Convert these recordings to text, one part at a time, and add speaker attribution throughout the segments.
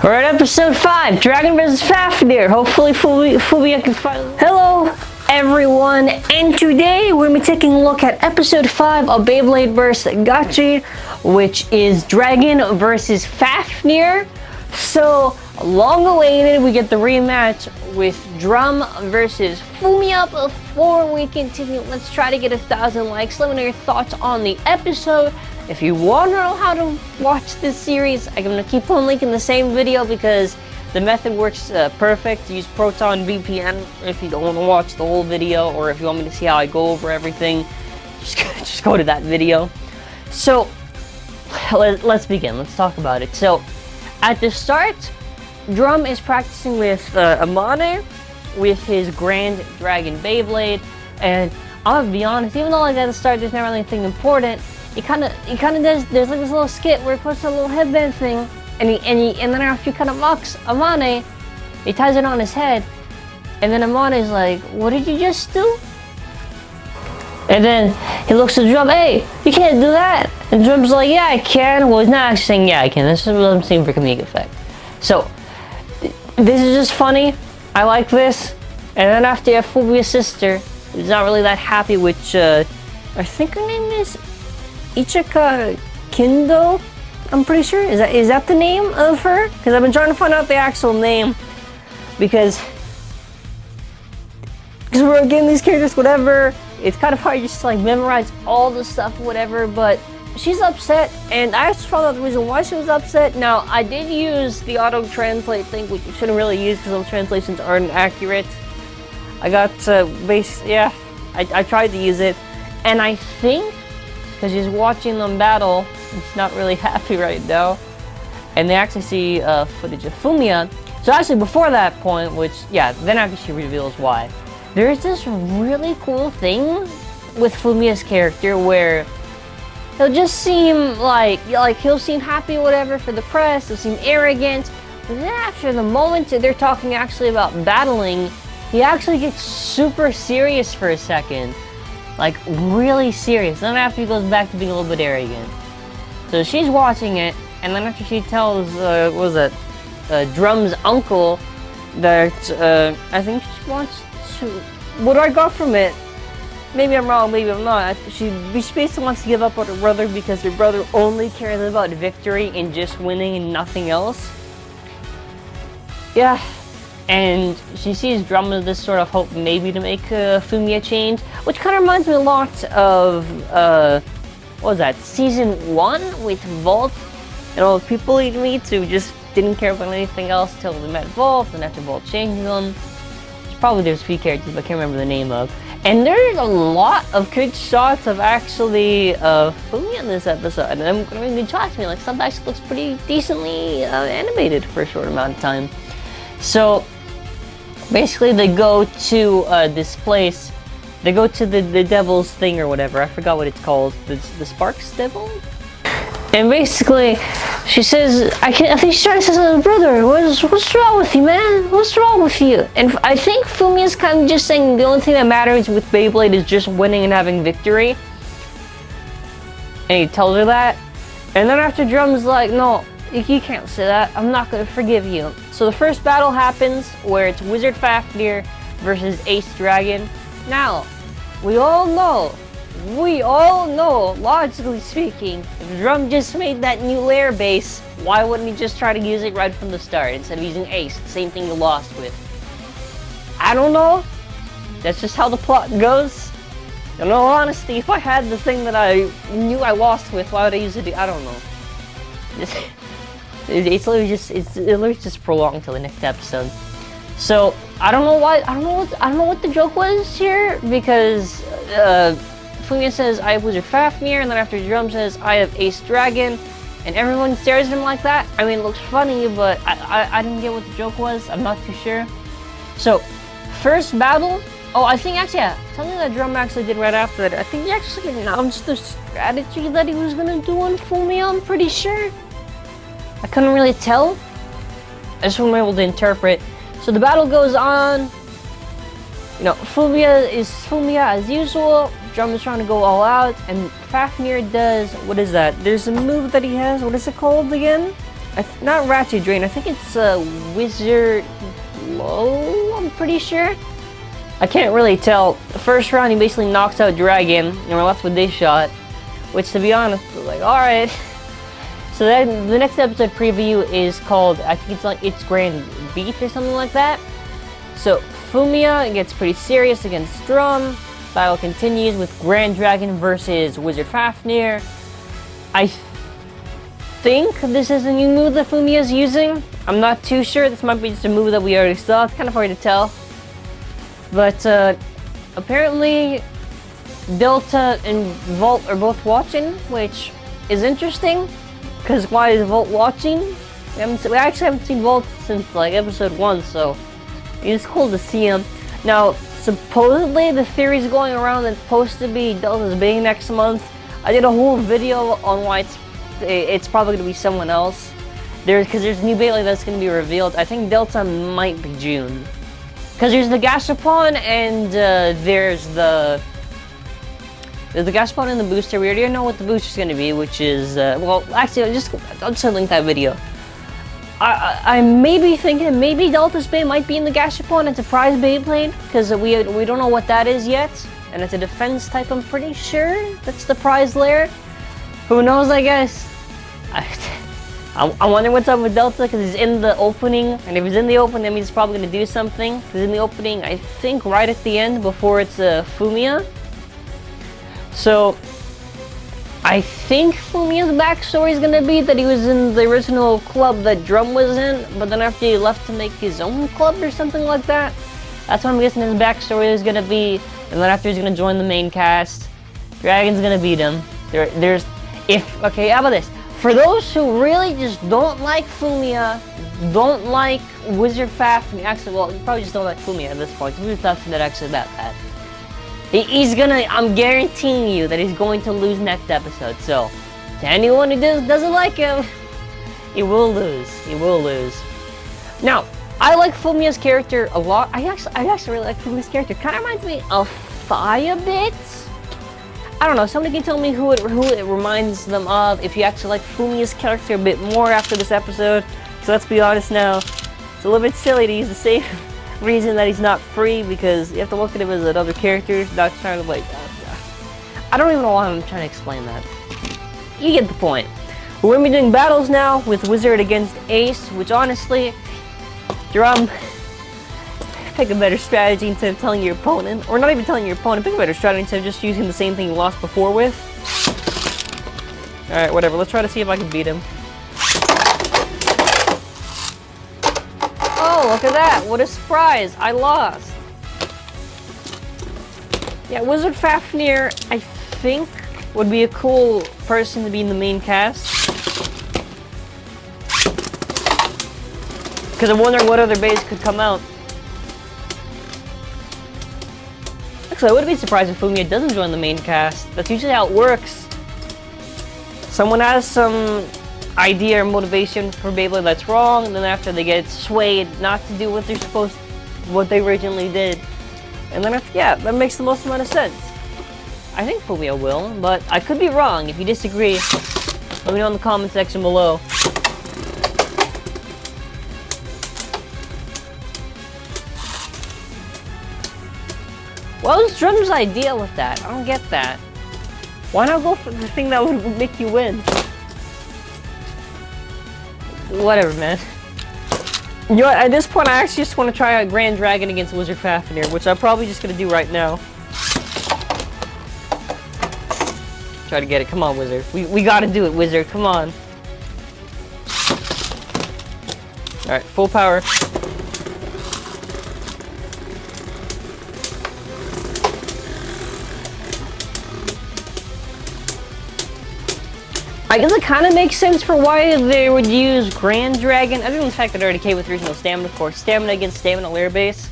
Speaker 1: We're at episode 5, Dragon vs. Fafnir. Hopefully Fumiya can finally... Hello everyone, and today we're going to be taking a look at episode 5 of Beyblade Burst GT, which is Dragon vs. Fafnir. So, long awaited, we get the rematch with Drum versus Fumiya. Before we continue, let's try to get 1,000 likes. Let me know your thoughts on the episode. If you want to know how to watch this series, I'm going to keep on linking the same video because the method works perfect. Use Proton VPN if you don't want to watch the whole video, or if you want me to see how I go over everything, just go to that video. So, let's begin. Let's talk about it. So, at the start, Drum is practicing with Amane with his Grand Dragon Beyblade, and I'm gonna be honest, even though like at the start there's never anything important, he kind of does. There's like this little skit where he puts a little headband thing, and then after he kind of mocks Amane, he ties it on his head, and then Amane is like, "What did you just do?" And then he looks at Drum, "Hey, you can't do that." And Drum's like, "Yeah, I can." Well, he's not actually saying, "Yeah, I can." This is what I'm saying for comedic effect. So this is just funny. I like this. And then after you have Fumiya's sister, who's not really that happy, which I think her name is Ichika Kindo. I'm pretty sure. Is that the name of her? Because I've been trying to find out the actual name, because we're getting these characters, whatever. It's kind of hard just to like memorize all the stuff, whatever. But she's upset, and I just found out the reason why she was upset. Now, I did use the auto-translate thing, which you shouldn't really use because those translations aren't accurate. I got I tried to use it, and I think because she's watching them battle, she's not really happy right now. And they actually see footage of Fumiya. So actually before that point, which, yeah, then after she reveals why, there's this really cool thing with Fumiya's character where he'll just seem like he'll seem happy, whatever, for the press. He'll seem arrogant. But then after the moment that they're talking actually about battling, he actually gets super serious for a second. Like, really serious. Then after he goes back to being a little bit arrogant. So she's watching it, and then after she tells, Drum's uncle that, I think she wants to... What I got from it, maybe I'm wrong, maybe I'm not. She basically wants to give up on her brother because her brother only cares about victory and just winning and nothing else. Yeah. And she sees Drum as this sort of hope maybe to make Fumiya change, which kind of reminds me a lot of, what was that, season 1 with Volt and all the people eating meats who just didn't care about anything else until they met Volt, and after Volt changed them. Probably there's a few characters, but I can't remember the name of. And there's a lot of good shots of actually Fumiya in this episode, and I'm going to make good shots. I mean, like, stuff actually looks pretty decently animated for a short amount of time. So basically they go to this place. They go to the devil's thing or whatever. I forgot what it's called. The Sparks Devil? And basically she says, I think she's trying to say to her brother, what's wrong with you, man? What's wrong with you? And I think Fumiya's kind of just saying the only thing that matters with Beyblade is just winning and having victory. And he tells her that. And then after Drum's like, no, you can't say that. I'm not going to forgive you. So the first battle happens where it's Wizard Fafnir versus Ace Dragon. Now, we all know, logically speaking, if Drum just made that new layer base, why wouldn't he just try to use it right from the start instead of using Ace, the same thing you lost with? I don't know. That's just how the plot goes. In all honesty, if I had the thing that I knew I lost with, why would I use it? I don't know. It's literally just prolonged till the next episode. So I don't know what the joke was here, because Fumiya says I have Wizard Fafnir, and then after Drum says I have Ace Dragon, and everyone stares at him like that. I mean, it looks funny, but I didn't get what the joke was. I'm not too sure. So first battle. Oh, I think actually, yeah, something that Drum actually did right after that. I think he actually announced the strategy that he was gonna do on Fumiya. I'm pretty sure. I couldn't really tell. I just wasn't able to interpret. So the battle goes on. You know, Fumiya is Fumiya as usual. Drum is trying to go all out, and Fafnir does, what is that? There's a move that he has. What is it called again? not Rachet Drain, I think it's Wizard Low, I'm pretty sure. I can't really tell. The first round he basically knocks out Dragon, and we're left with this shot. Which, to be honest, like, alright. So then the next episode preview is called, I think it's like It's Grand Beat or something like that. So Fumiya gets pretty serious against Drum. Battle continues with Grand Dragon versus Wizard Fafnir. I think this is a new move that Fumiya is using. I'm not too sure. This might be just a move that we already saw. It's kind of hard to tell. But apparently Delta and Volt are both watching, which is interesting. Because why is Volt watching? We actually haven't seen Volt since like episode 1, so it's cool to see him. Now, supposedly the theory's going around that it's supposed to be Delta's Bane next month. I did a whole video on why it's probably going to be someone else. Because there's a new Beyblade that's going to be revealed. I think Delta might be June. Because there's the Gashapon and there's the Gashapon and the booster. We already know what the booster's going to be, which is, well, actually, I'll just link that video. I may be thinking maybe Delta's Bane might be in the Gashapon. It's a prize Beyblade, because we don't know what that is yet. And it's a defense type, I'm pretty sure. That's the prize layer. Who knows, I guess. I wonder what's up with Delta, because he's in the opening. And if he's in the opening, that means he's probably going to do something. Because in the opening, I think right at the end, before it's Fumiya. So, I think Fumiya's backstory is going to be that he was in the original club that Drum was in, but then after he left to make his own club or something like that. That's what I'm guessing his backstory is going to be. And then after he's going to join the main cast, Dragon's going to beat him. Okay, how about this? For those who really just don't like Fumiya, don't like Wizard Fafnir, actually, well, you probably just don't like Fumiya at this point. Wizard Fafnir actually that bad. He's gonna, I'm guaranteeing you that he's going to lose next episode. So, to anyone who doesn't like him, he will lose. He will lose. Now, I like Fumiya's character a lot. I actually really like Fumiya's character. Kind of reminds me of Fi a bit. I don't know. Somebody can tell me who it reminds them of. If you actually like Fumiya's character a bit more after this episode. So let's be honest now. It's a little bit silly to use the same reason that he's not free, because you have to look at him as another character, not trying to like. I don't even know why I'm trying to explain that. You get the point. We're gonna be doing battles now with Wizard against Ace, which honestly, Drum, pick a better strategy instead of telling your opponent, or not even telling your opponent. Pick a better strategy instead of just using the same thing you lost before with. All right, whatever. Let's try to see if I can beat him. Oh, look at that. What a surprise. I lost. Yeah, Wizard Fafnir, I think, would be a cool person to be in the main cast. Because I'm wondering what other base could come out. Actually, I wouldn't be surprised if Fumiya doesn't join the main cast. That's usually how it works. Someone has some idea or motivation for Beyblade that's wrong, and then after they get swayed not to do what they originally did. And then after, yeah, that makes the most amount of sense. I think Fumiya will, but I could be wrong. If you disagree, let me know in the comment section below. What was Drum's idea with that? I don't get that. Why not go for the thing that would make you win? Whatever, man. You know what, at this point I actually just want to try out Grand Dragon against Wizard Fafnir, which I'm probably just going to do right now. Try to get it. Come on, Wizard. We got to do it, Wizard. Come on. Alright, full power. I guess it kind of makes sense for why they would use Grand Dragon, other than the fact that it already came with regional stamina, of course. Stamina against stamina layer base.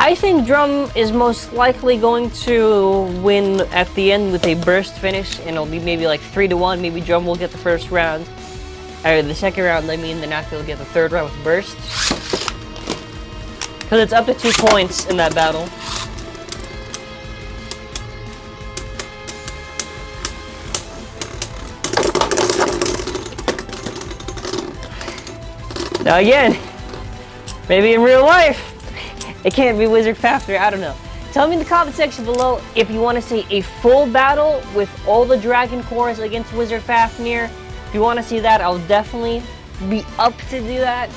Speaker 1: I think Drum is most likely going to win at the end with a burst finish, and it'll be maybe like 3-1. Maybe Drum will get the first round. Or the second round, I mean, then after he'll get the third round with burst. Because it's up to 2 points in that battle. Now again, maybe in real life, it can't be Wizard Fafnir, I don't know. Tell me in the comment section below if you want to see a full battle with all the Dragon Cores against Wizard Fafnir. If you want to see that, I'll definitely be up to do that.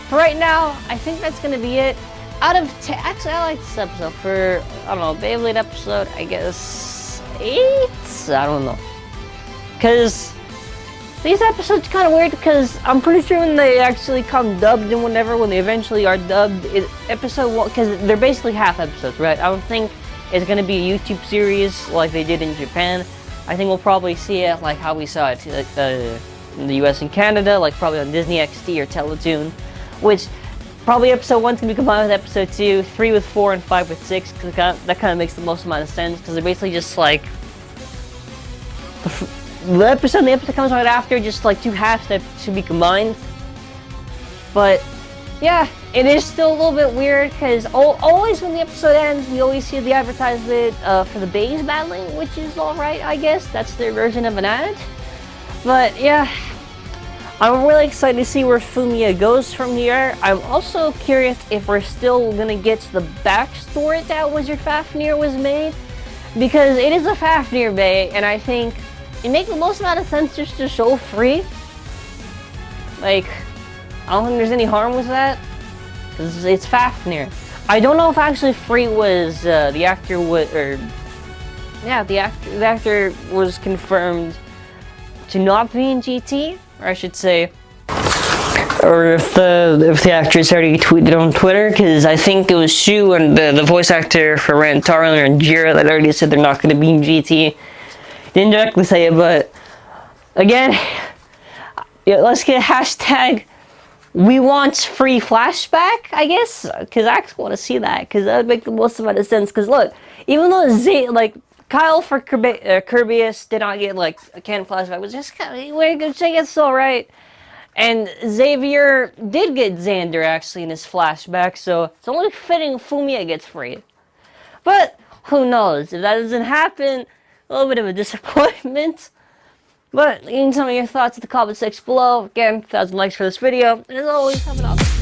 Speaker 1: For right now, I think that's going to be it. Actually, I like this episode for, I don't know, Beyblade episode, I guess 8? I don't know. Because these episodes kind of weird because I'm pretty sure when they actually come dubbed and whenever, when they eventually are dubbed, episode 1, because they're basically half episodes, right? I don't think it's going to be a YouTube series like they did in Japan. I think we'll probably see it like how we saw it in the US and Canada, like probably on Disney XD or Teletoon, which probably episode 1's going to be combined with episode 2, 3 with 4, and 5 with 6, because that kind of makes the most amount of sense, because they're basically just like the episode comes right after, just like two halves that should be combined. But yeah, it is still a little bit weird because always when the episode ends, we always see the advertisement for the Bays battling, which is alright, I guess. That's their version of an ad. But yeah, I'm really excited to see where Fumiya goes from here. I'm also curious if we're still gonna get to the backstory that Wizard Fafnir was made, because it is a Fafnir Bay, and I think it makes the most amount of sense just to show Free. Like, I don't think there's any harm with that, because it's Fafnir. I don't know if actually Free was the actor the actor was confirmed to not be in GT, or I should say, or if the actress already tweeted on Twitter, because I think it was Shu and the voice actor for Rantarler and Jira that already said they're not going to be in GT. Didn't directly say it, but again, yeah, let's get a hashtag we want Free flashback, I guess, because I actually want to see that, because that would make the most amount of sense. Because look, even though Kyle for Kirbyus did not get like a canon flashback, was just kind of weird, I guess it's alright. And Xavier did get Xander actually in his flashback, so it's only fitting Fumiya gets Free. But who knows? If that doesn't happen, a little bit of a disappointment. But you can tell me your thoughts in the comment section below. Again, 1,000 likes for this video. And as always, have an awesome day.